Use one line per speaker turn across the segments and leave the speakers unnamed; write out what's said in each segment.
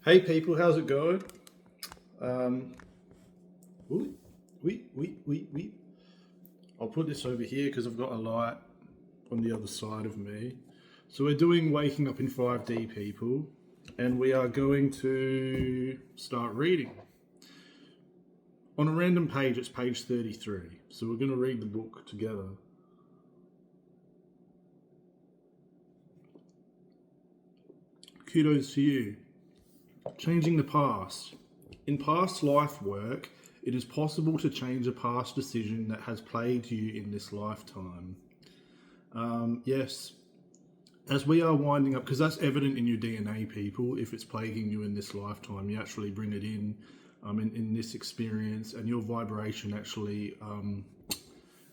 Hey people, how's it going? Um, ooh, wait. I'll put this over here because I've got a light on the other side of me. So we're doing Waking Up in 5D, people, and we are going to start reading. On a random page, it's page 33. So we're going to read the book together. Kudos to you. Changing the past. In past life work, it is possible to change a past decision that has plagued you in this lifetime. Yes, as we are winding up, because that's evident in your DNA, people. If it's plaguing you in this lifetime, you actually bring it in this experience, and your vibration actually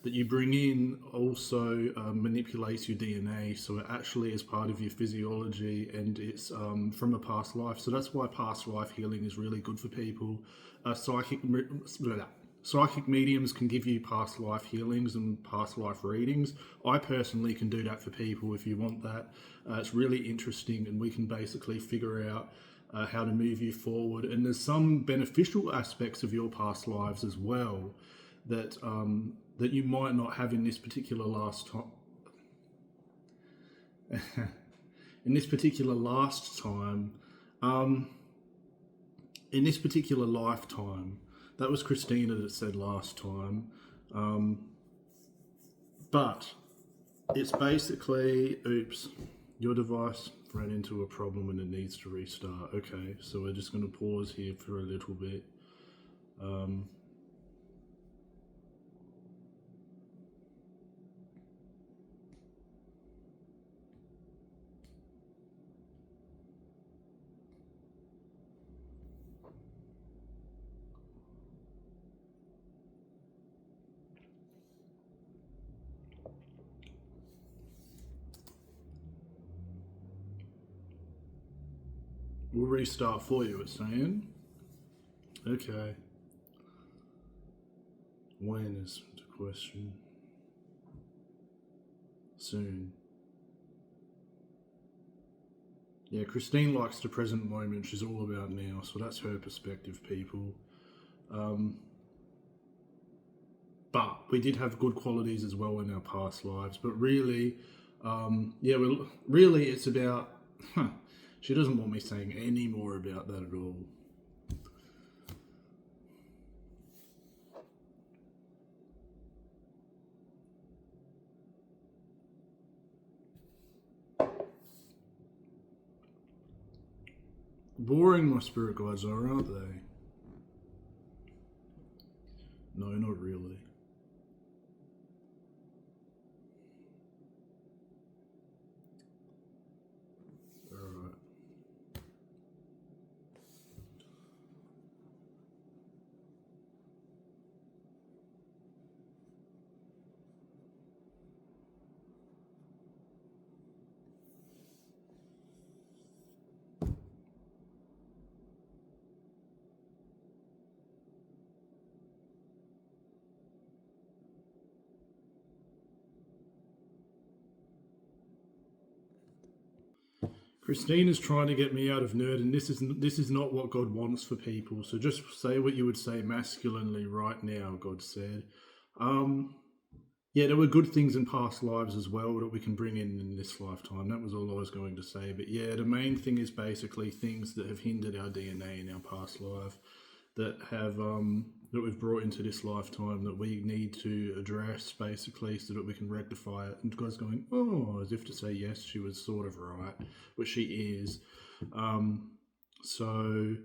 that you bring in also manipulates your DNA, so it actually is part of your physiology, and it's from a past life. So that's why past life healing is really good for people. Psychic mediums can give you past life healings and past life readings. I personally can do that for people if you want that. It's really interesting, and we can basically figure out how to move you forward. And there's some beneficial aspects of your past lives as well that that you might not have in this particular last time. In this particular lifetime. That was Christina that said last time. But it's basically, oops, your device ran into a problem and it needs to restart. Okay, so we're just going to pause here for a little bit. We'll restart for you, it's saying. Okay. When is the question? Soon. Yeah, Christine likes the present moment. She's all about now, so that's her perspective, people. But we did have good qualities as well in our past lives. But really, really it's about... She doesn't want me saying any more about that at all. Boring, my spirit guides are, aren't they? No, not really. Alright. Christine is trying to get me out of nerd, and this is not what God wants for people. So just say what you would say masculinely right now, God said. Yeah, there were good things in past lives as well that we can bring in this lifetime. That was all I was going to say. But yeah, the main thing is basically things that have hindered our DNA in our past life, that have that we've brought into this lifetime, that we need to address basically, so that we can rectify it. And God's going, oh, as if to say, yes, she was sort of right, but she is. So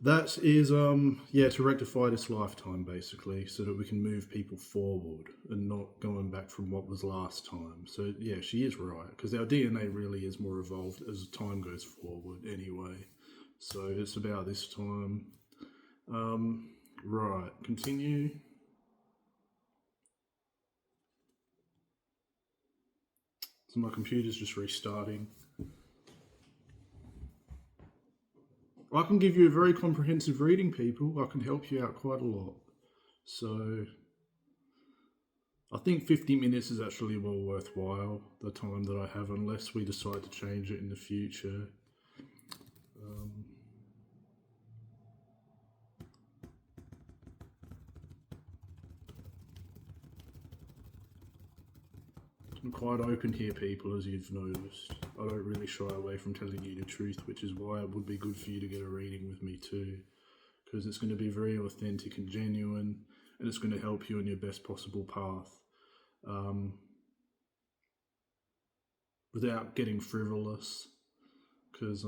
that is to rectify this lifetime basically, so that we can move people forward and not going back from what was last time. So yeah, she is right, because our DNA really is more evolved as time goes forward anyway. So it's about this time. Right, continue. So my computer's just restarting. I can give you a very comprehensive reading, people. I can help you out quite a lot. So I think 50 minutes is actually well worthwhile, the time that I have, unless we decide to change it in the future. I'm quite open here, people, as you've noticed. I don't really shy away from telling you the truth, which is why it would be good for you to get a reading with me too, because it's going to be very authentic and genuine, and it's going to help you on your best possible path, without getting frivolous, because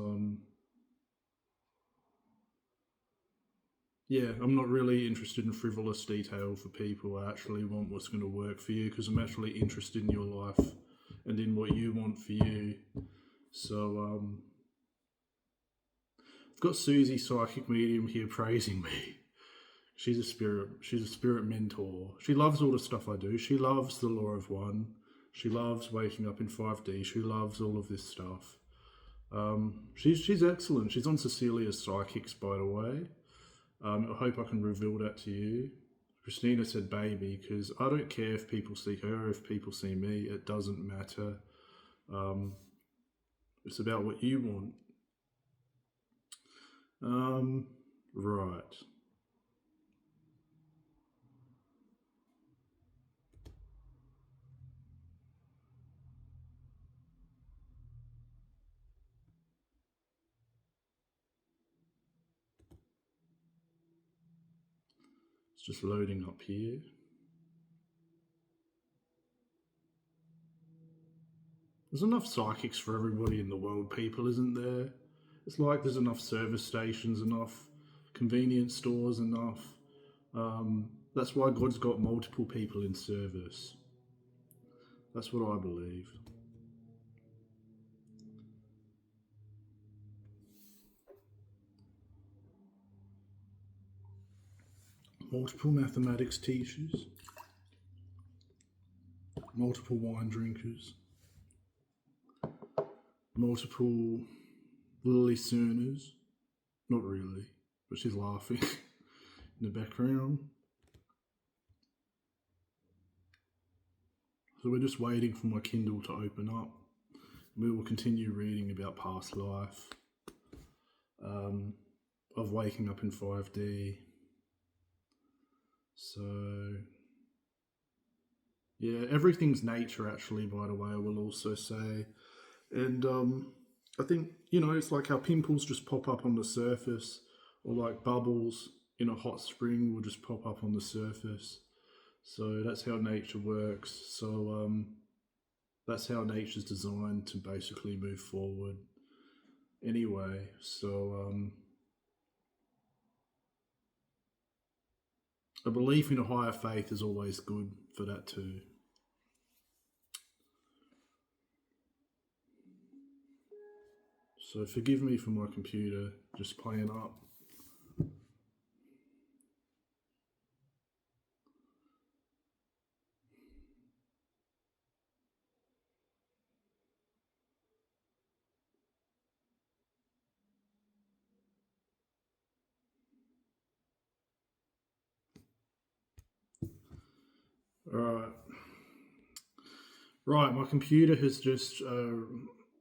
yeah, I'm not really interested in frivolous detail for people. I actually want what's going to work for you, because I'm actually interested in your life and in what you want for you. So I've got Susie, psychic medium, here praising me. She's a spirit. She's a spirit mentor. She loves all the stuff I do. She loves the Law of One. She loves waking up in 5D. She loves all of this stuff. She's excellent. She's on Cecilia's Psychics, by the way. I hope I can reveal that to you. Christina said baby, because I don't care if people see her, if people see me. It doesn't matter. It's about what you want. Right. It's just loading up here. There's enough psychics for everybody in the world, people, isn't there? It's like there's enough service stations, enough convenience stores, enough. That's why God's got multiple people in service. That's what I believe. Multiple mathematics teachers, multiple wine drinkers, multiple Lily Cerners. Not really, but she's laughing in the background. So we're just waiting for my Kindle to open up. We will continue reading about past life, of waking up in 5D. So, yeah, everything's nature, actually, by the way, I will also say. And I think, it's like how pimples just pop up on the surface, or like bubbles in a hot spring will just pop up on the surface. So that's how nature works. So that's how nature's designed to basically move forward. Anyway, so a belief in a higher faith is always good for that too. So forgive me for my computer just playing up. Alright. Right, my computer has just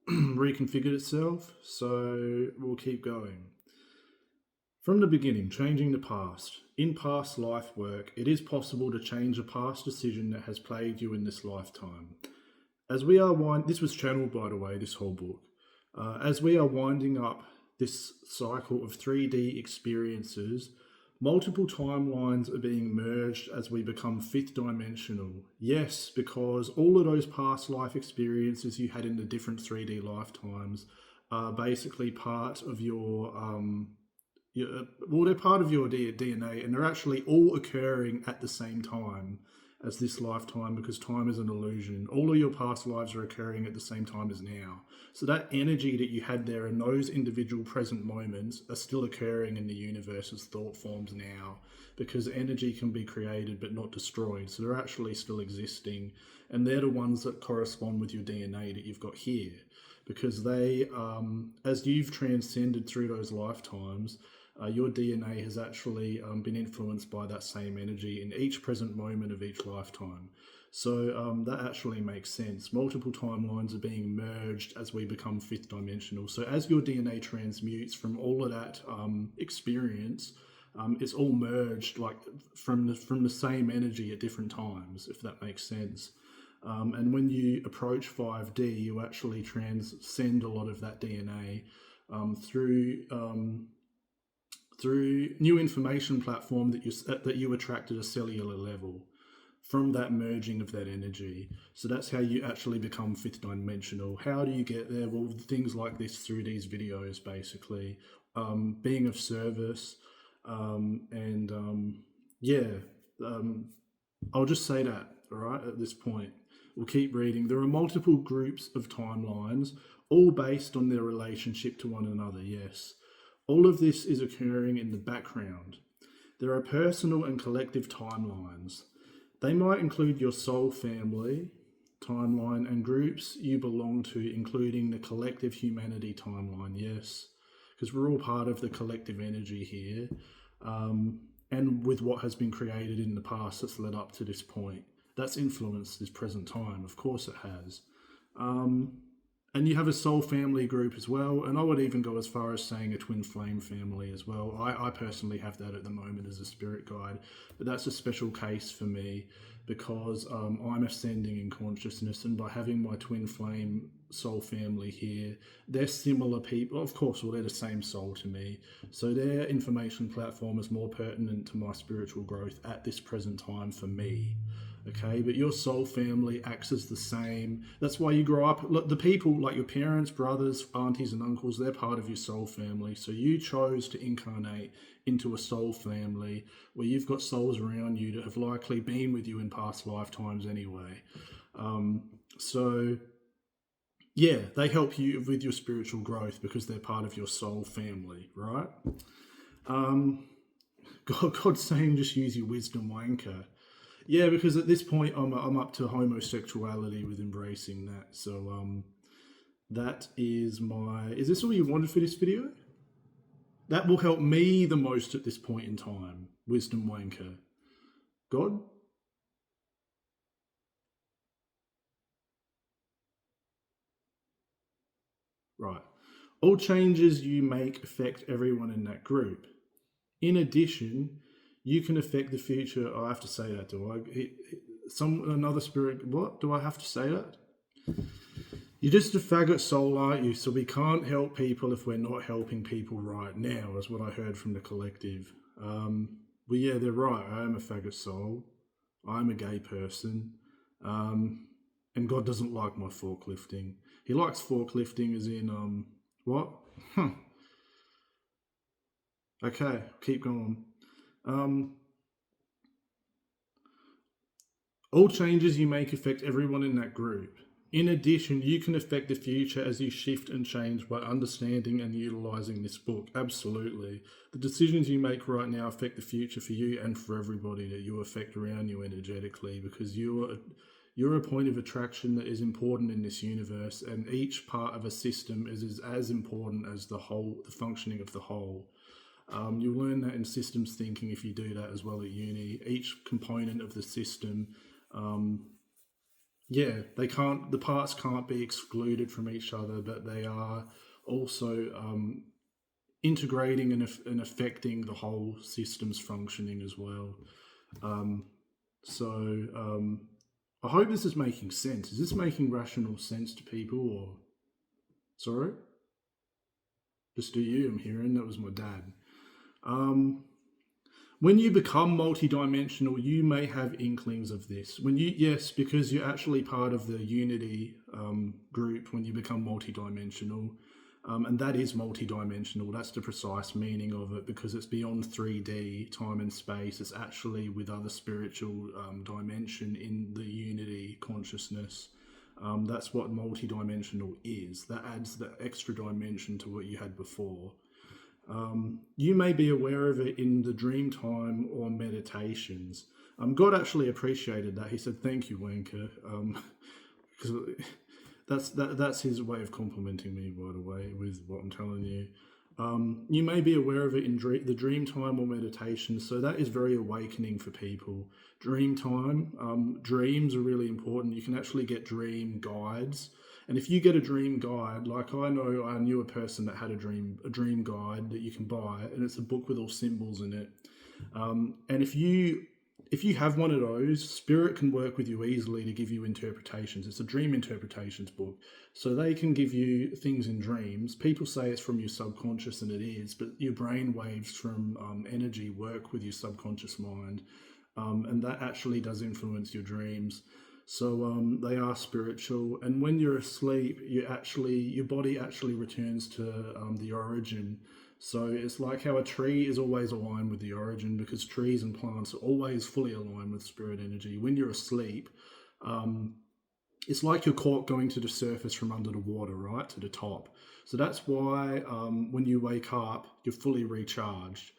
reconfigured itself, so we'll keep going. From the beginning, changing the past. In past life work, it is possible to change a past decision that has plagued you in this lifetime. As we are this was channeled, by the way, this whole book. As we are winding up this cycle of 3D experiences, multiple timelines are being merged as we become fifth dimensional. Yes, because all of those past life experiences you had in the different 3D lifetimes are basically part of your they're part of your DNA, and they're actually all occurring at the same time as this lifetime, because time is an illusion. All of your past lives are occurring at the same time as now. So that energy that you had there in those individual present moments are still occurring in the universe as thought forms now, because energy can be created but not destroyed. So they're actually still existing, and they're the ones that correspond with your DNA that you've got here, because they, as you've transcended through those lifetimes, your DNA has actually been influenced by that same energy in each present moment of each lifetime. So that actually makes sense. Multiple timelines are being merged as we become fifth dimensional. So as your DNA transmutes from all of that experience, it's all merged, like from the same energy at different times, if that makes sense. And when you approach 5D, you actually transcend a lot of that DNA through new information platform that you attract at a cellular level from that merging of that energy. So that's how you actually become fifth dimensional. How do you get there? Well, things like this, through these videos, basically, being of service, I'll just say that, all right, at this point. We'll keep reading. There are multiple groups of timelines, all based on their relationship to one another, yes. All of this is occurring in the background. There are personal and collective timelines. They might include your soul family timeline and groups you belong to, including the collective humanity timeline, yes, because we're all part of the collective energy here, and with what has been created in the past that's led up to this point. That's influenced this present time, of course it has. And you have a soul family group as well, and I would even go as far as saying a twin flame family as well. I personally have that at the moment as a spirit guide, but that's a special case for me because I'm ascending in consciousness, and by having my twin flame soul family here, they're similar people. Of course, well, they're the same soul to me, so their information platform is more pertinent to my spiritual growth at this present time for me. Okay, but your soul family acts as the same. That's why you grow up. Look, the people like your parents, brothers, aunties, and uncles, they're part of your soul family. So you chose to incarnate into a soul family where you've got souls around you that have likely been with you in past lifetimes anyway. So yeah, they help you with your spiritual growth because they're part of your soul family, right? God's saying just use your wisdom, wanker. Yeah, because at this point I'm up to homosexuality with embracing that. So that is my... Is this all you wanted for this video? That will help me the most at this point in time. Wisdom wanker. God? Right. All changes you make affect everyone in that group. In addition, you can affect the future. I have to say that, do I? Another spirit. What? Do I have to say that? You're just a faggot soul, aren't you? So we can't help people if we're not helping people right now, is what I heard from the collective. Well, yeah, they're right. I am a faggot soul. I'm a gay person. And God doesn't like my forklifting. He likes forklifting as in, what? Huh. Okay, keep going. All changes you make affect everyone in that group. In addition, you can affect the future as you shift and change by understanding and utilizing this book. Absolutely. The decisions you make right now affect the future for you and for everybody that you affect around you energetically, because you're a point of attraction that is important in this universe, and each part of a system is as important as the whole, the functioning of the whole. You'll learn that in systems thinking if you do that as well at uni. Each component of the system, the parts can't be excluded from each other, but they are also integrating and affecting the whole system's functioning as well. I hope this is making sense. Is this making rational sense to people, or... Sorry? Just do you, I'm hearing. That was my dad. When you become multidimensional, you may have inklings of this. Yes, because you're actually part of the unity group when you become multidimensional. And that is multidimensional. That's the precise meaning of it, because it's beyond 3D, time and space. It's actually with other spiritual dimension in the unity consciousness. That's what multidimensional is. That adds the extra dimension to what you had before. You may be aware of it in the dream time or meditations. God actually appreciated that. He said, "Thank you, wanker," because that's his way of complimenting me, by the way, with what I'm telling you. You may be aware of it in the dream time or meditation, so that is very awakening for people. Dream time, dreams are really important. You can actually get dream guides. And if you get a dream guide, like I knew a person that had a dream guide that you can buy, and it's a book with all symbols in it. And if you if you have one of those, spirit can work with you easily to give you interpretations. It's a dream interpretations book. So they can give you things in dreams. People say it's from your subconscious, and it is, but your brain waves from energy work with your subconscious mind. And that actually does influence your dreams. So they are spiritual. And when you're asleep, your body actually returns to the origin. So it's like how a tree is always aligned with the origin, because trees and plants are always fully aligned with spirit energy. When you're asleep, it's like you're caught going to the surface from under the water, right, to the top. So that's why when you wake up, you're fully recharged,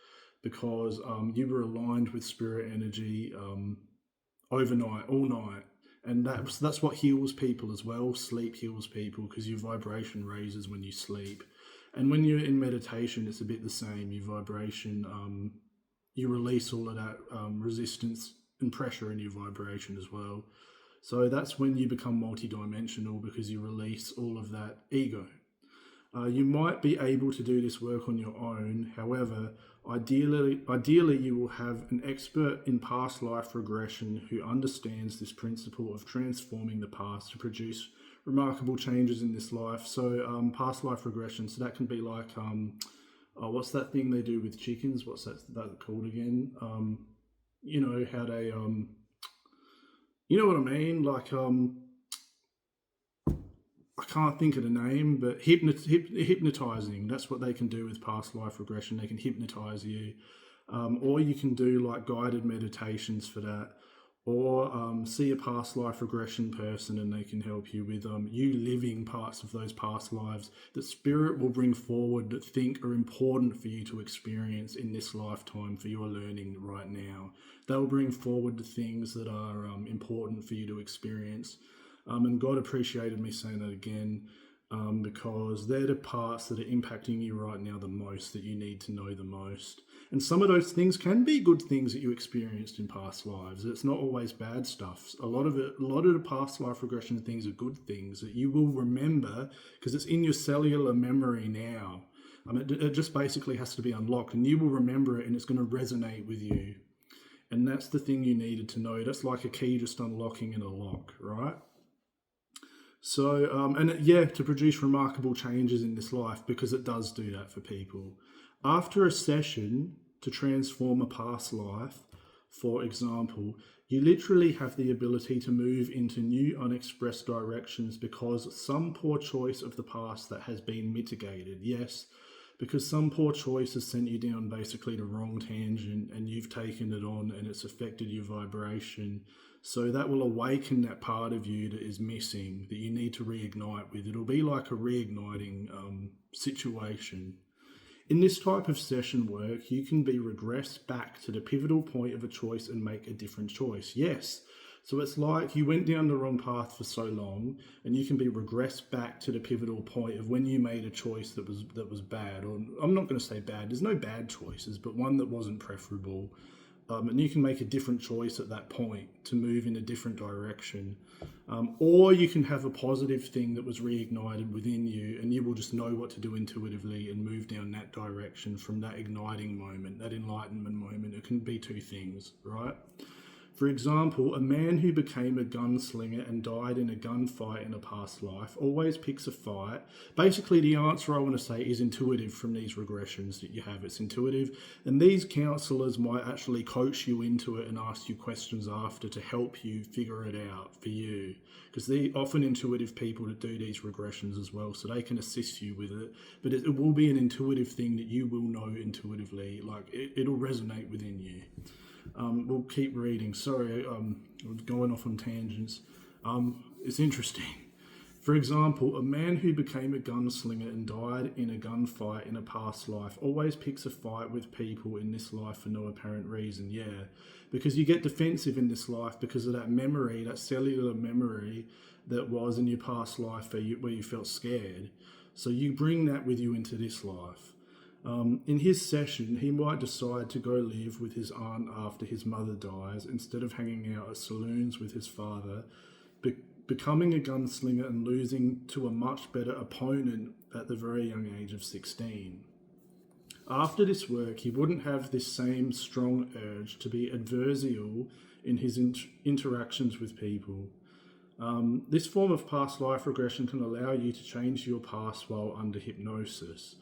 because you were aligned with spirit energy overnight, all night. And that's what heals people as well. Sleep heals people because your vibration raises when you sleep. And when you're in meditation, it's a bit the same. Your vibration, you release all of that resistance and pressure in your vibration as well. So that's when you become multidimensional, because you release all of that ego. You might be able to do this work on your own. However, ideally you will have an expert in past life regression who understands this principle of transforming the past to produce remarkable changes in this life. So past life regression, so that can be like, what's that thing they do with chickens? What's that called again? You know how they, you know what I mean? Like, I can't think of the name, but hypnotizing. That's what they can do with past life regression. They can hypnotize you. Or you can do like guided meditations for that. Or see a past life regression person, and they can help you with you living parts of those past lives that spirit will bring forward that think are important for you to experience in this lifetime for your learning right now. They'll bring forward the things that are important for you to experience. And God appreciated me saying that again, because they're the parts that are impacting you right now the most, that you need to know the most. And some of those things can be good things that you experienced in past lives. It's not always bad stuff. A lot of the past life regression things are good things that you will remember because it's in your cellular memory now. It just basically has to be unlocked, and you will remember it, and it's going to resonate with you. And that's the thing you needed to know. That's like a key just unlocking in a lock, right? So, to produce remarkable changes in this life, because it does do that for people. After a session to transform a past life, for example, you literally have the ability to move into new unexpressed directions because some poor choice of the past that has been mitigated. Yes, because some poor choice has sent you down basically the wrong tangent, and you've taken it on, and it's affected your vibration. So that will awaken that part of you that is missing, that you need to reignite with. It'll be like a reigniting situation. In this type of session work, you can be regressed back to the pivotal point of a choice and make a different choice. Yes. So it's like you went down the wrong path for so long, and you can be regressed back to the pivotal point of when you made a choice that was bad. Or I'm not going to say bad. There's no bad choices, but one that wasn't preferable. And you can make a different choice at that point to move in a different direction. Or you can have a positive thing that was reignited within you, and you will just know what to do intuitively and move down that direction from that igniting moment, that enlightenment moment. It can be two things, right? For example, a man who became a gunslinger and died in a gunfight in a past life always picks a fight. Basically, the answer I want to say is intuitive from these regressions that you have. It's intuitive. And these counselors might actually coach you into it and ask you questions after to help you figure it out for you. Because they're often intuitive people that do these regressions as well, so they can assist you with it. But it will be an intuitive thing that you will know intuitively. Like, it'll resonate within you. We'll keep reading. Sorry, I'm going off on tangents. It's interesting. For example, a man who became a gunslinger and died in a gunfight in a past life always picks a fight with people in this life for no apparent reason. Yeah, because you get defensive in this life because of that memory, that cellular memory that was in your past life where you felt scared. So you bring that with you into this life. In his session, he might decide to go live with his aunt after his mother dies instead of hanging out at saloons with his father, becoming a gunslinger and losing to a much better opponent at the very young age of 16. After this work, he wouldn't have this same strong urge to be adversarial in his interactions with people. This form of past life regression can allow you to change your past while under hypnosis.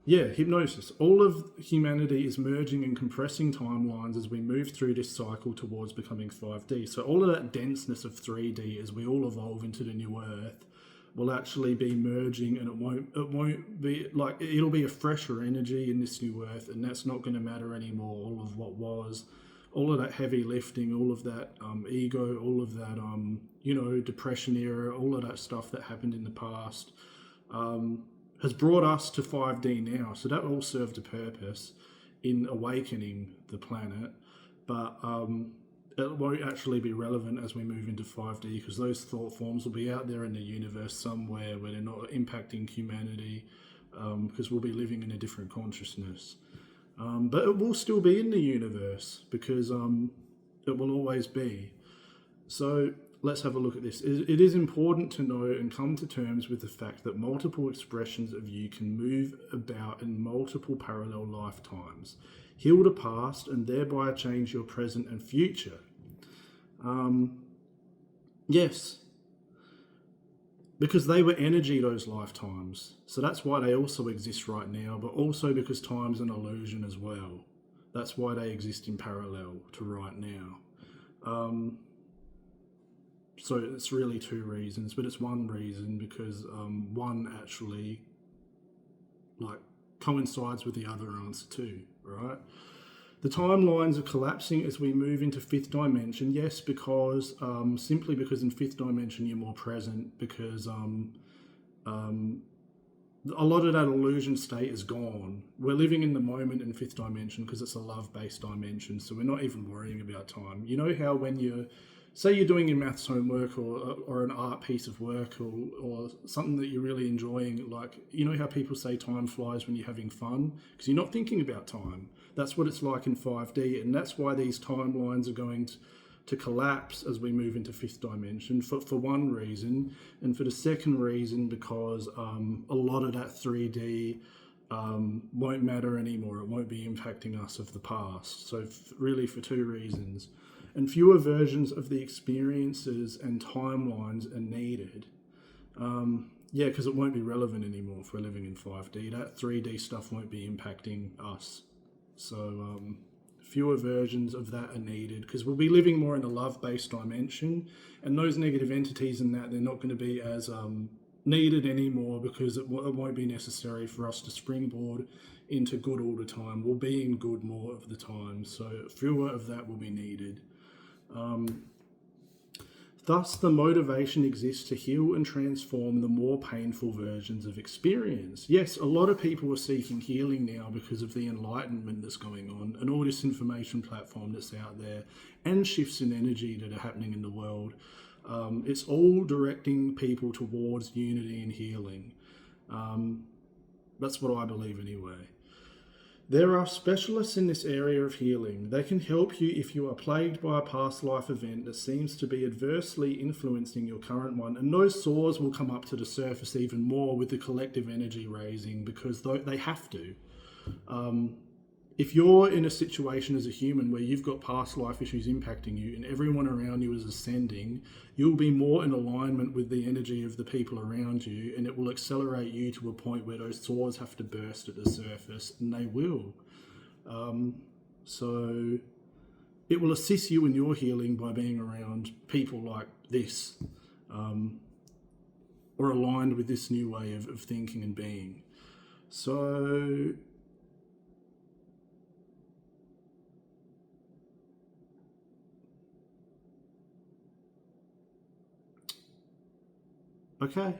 Yeah, hypnosis. All of humanity is merging and compressing timelines as we move through this cycle towards becoming 5D. So all of that denseness of 3D as we all evolve into the new Earth will actually be merging, and it won't be like, it'll be a fresher energy in this new Earth, and that's not going to matter anymore. All of what was, all of that heavy lifting, all of that ego, all of that depression era, all of that stuff that happened in the past. Has brought us to 5D now. So that all served a purpose in awakening the planet, but it won't actually be relevant as we move into 5D, because those thought forms will be out there in the universe somewhere where they're not impacting humanity, because we'll be living in a different consciousness. But it will still be in the universe, because it will always be. So let's have a look at this. It is important to know and come to terms with the fact that multiple expressions of you can move about in multiple parallel lifetimes, heal the past, and thereby change your present and future. Yes, because they were energy those lifetimes. So that's why they also exist right now, but also because time's an illusion as well. That's why they exist in parallel to right now. So it's really two reasons, but it's one reason because one actually coincides with the other answer too, right? The timelines are collapsing as we move into fifth dimension. Yes, because simply because in fifth dimension you're more present, because a lot of that illusion state is gone. We're living in the moment in fifth dimension because it's a love-based dimension, so we're not even worrying about time. You know how when say you're doing your maths homework or an art piece of work or something that you're really enjoying, like, you know how people say time flies when you're having fun? Because you're not thinking about time. That's what it's like in 5D, and that's why these timelines are going to collapse as we move into fifth dimension, for one reason, and for the second reason because a lot of that 3D won't matter anymore. It won't be impacting us of the past. So really for two reasons. And fewer versions of the experiences and timelines are needed. Yeah, because it won't be relevant anymore if we're living in 5D. That 3D stuff won't be impacting us. So fewer versions of that are needed because we'll be living more in a love-based dimension, and those negative entities in that, they're not going to be as needed anymore because it won't be necessary for us to springboard into good all the time. We'll be in good more of the time, so fewer of that will be needed. Thus, the motivation exists to heal and transform the more painful versions of experience. Yes, a lot of people are seeking healing now because of the enlightenment that's going on and all this information platform that's out there and shifts in energy that are happening in the world. It's all directing people towards unity and healing. That's what I believe anyway. There are specialists in this area of healing. They can help you if you are plagued by a past life event that seems to be adversely influencing your current one. And those sores will come up to the surface even more with the collective energy raising because they have to. If you're in a situation as a human where you've got past life issues impacting you and everyone around you is ascending, you'll be more in alignment with the energy of the people around you, and it will accelerate you to a point where those sores have to burst at the surface, and they will. So it will assist you in your healing by being around people like this, or aligned with this new way of thinking and being. So okay.